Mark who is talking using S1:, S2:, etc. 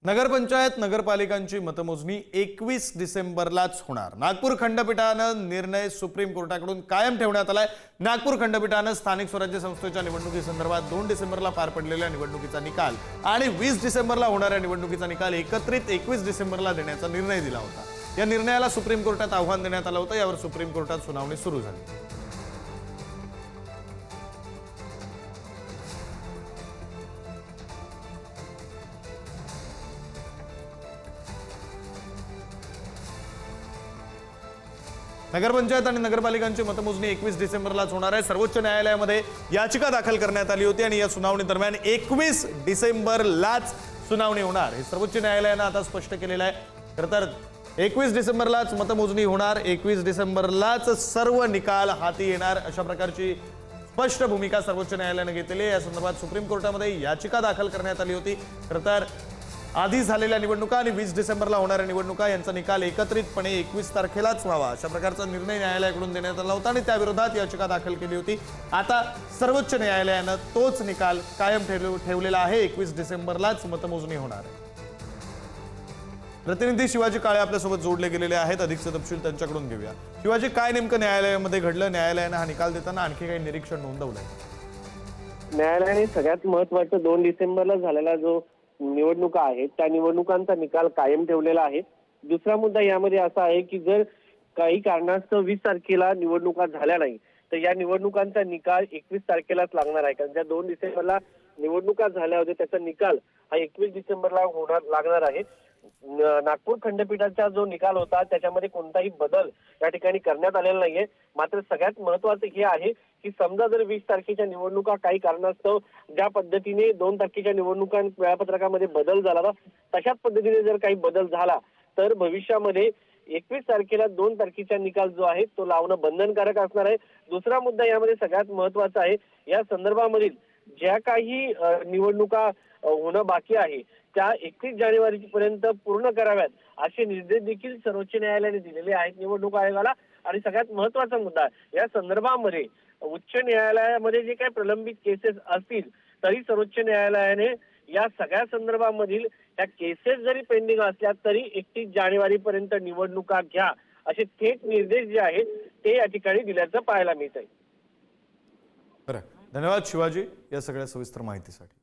S1: नगरपंचायत नगरपालिकांची मतमोजणी 21 डिसेंबरलाच होणार। नागपूर खंडपीठानं निर्णय सुप्रीम कोर्टाकडून कायम ठेवण्यात आलाय। नागपूर खंडपीठानं स्थानिक स्वराज्य संस्थेच्या निवडणुकीसंदर्भात 2 डिसेंबरला पार पडलेल्या निवडणुकीचा निकाल आणि 20 डिसेंबरला होणाऱ्या निवडणुकीचा निकाल एकत्रित 21 डिसेंबरला देण्याचा निर्णय दिला होता। या निर्णयाला सुप्रीम कोर्टात आव्हान देण्यात आलं होतं। यावर सुप्रीम कोर्टात सुनावणी सुरू झाली। नगरपंचायत आणि नगरपालिकांची मतमोजणी 21 डिसेंबरलाच होणार आहे। सर्वोच्च न्यायालयामध्ये याचिका दाखल करण्यात आली होती आणि या सुनावणी दरम्यान 21 डिसेंबरलाच सुनावणी होणार हे सर्वोच्च न्यायालयानं आता स्पष्ट केलेलं आहे। खरं तर 21 डिसेंबरलाच मतमोजणी होणार, 21 डिसेंबरलाच सर्व निकाल हाती येणार अशा प्रकारची स्पष्ट भूमिका सर्वोच्च न्यायालयाने घेतलेली आहे। या संदर्भात सुप्रीम कोर्टामध्ये याचिका दाखल करण्यात आली होती। खरं तर आधी झालेल्या निवडणुका आणि 20 डिसेंबरला होणाऱ्या निवडणुका यांचा निकाल एकत्रितपणे 21 तारखेलाच व्हावा अशा प्रकारचा निर्णय न्यायालयाकडून देण्यात आला होता आणि त्याविरोधात याचिका दाखल केली होती। आता सर्वोच्च न्यायालयानं तोच निकाल कायम ठेवलेला आहे। 21 डिसेंबरलाच मतमोजणी होणार आहे। प्रतिनिधी शिवाजी काळे आपल्यासोबत जोडले गेलेले आहेत। अधिकचे तपशील त्यांच्याकडून घेऊया। शिवाजी, काय नेमकं न्यायालयामध्ये घडलं? न्यायालयानं हा निकाल देताना आणखी काही निरीक्षण नोंदवलंय?
S2: न्यायालयाने सगळ्यात महत्त्वाचं 2 डिसेंबरला झालेला जो निवडणुका आहेत त्या निवडणुकांचा निकाल कायम ठेवलेला आहे। दुसरा मुद्दा यामध्ये असा आहे की जर काही कारणास्तव 20 तारखेला निवडणुका झाल्या नाही तर या निवडणुकांचा निकाल 21 तारखेलाच लागणार आहे। कारण ज्या 2 डिसेंबरला निवडणुका झाल्या होत्या त्याचा निकाल हा 21 डिसेंबरला लागणार आहे। नागपूर खंडपीठाचा जो निकाल होता त्याच्यामध्ये कोणताही बदल या ठिकाणी करण्यात आलेला नाहीये। मात्र सगळ्यात महत्त्वाचं हे आहे की समजा जर 20 तारखेच्या निवडणुका काही कारणास्तव ज्या पद्धतीने 2 तारखेच्या निवडणुका वेळापत्रकामध्ये बदल झाला तशाच पद्धतीने जर काही बदल झाला तर भविष्यामध्ये 21 तारखेला 2 तारखेचा निकाल जो आहे तो लावणं बंधनकारक असणार आहे। दुसरा मुद्दा यामध्ये सगळ्यात महत्त्वाचा आहे, या संदर्भामधील ज्या काही निवडणुका होणं बाकी आहे त्या 31 जानेवारी पर्यंत पूर्ण कराव्यात असे निर्देश देखील सर्वोच्च न्यायालयाने दिलेले आहेत निवडणूक आयोगाला। आणि सगळ्यात महत्त्वाचा मुद्दा या संदर्भामध्ये उच्च न्यायालयामध्ये जे काही प्रलंबित केसेस असतील तरी सर्वोच्च न्यायालयाने या सगळ्या संदर्भामधील या केसेस जरी पेंडिंग असल्या तरी 31 जानेवारी पर्यंत निवडणुका घ्या असे थेट निर्देश जे आहेत ते या ठिकाणी दिल्याचं पाहायला मिळत आहे।
S1: बरं, धन्यवाद शिवाजी या सगळ्या सविस्तर माहितीसाठी।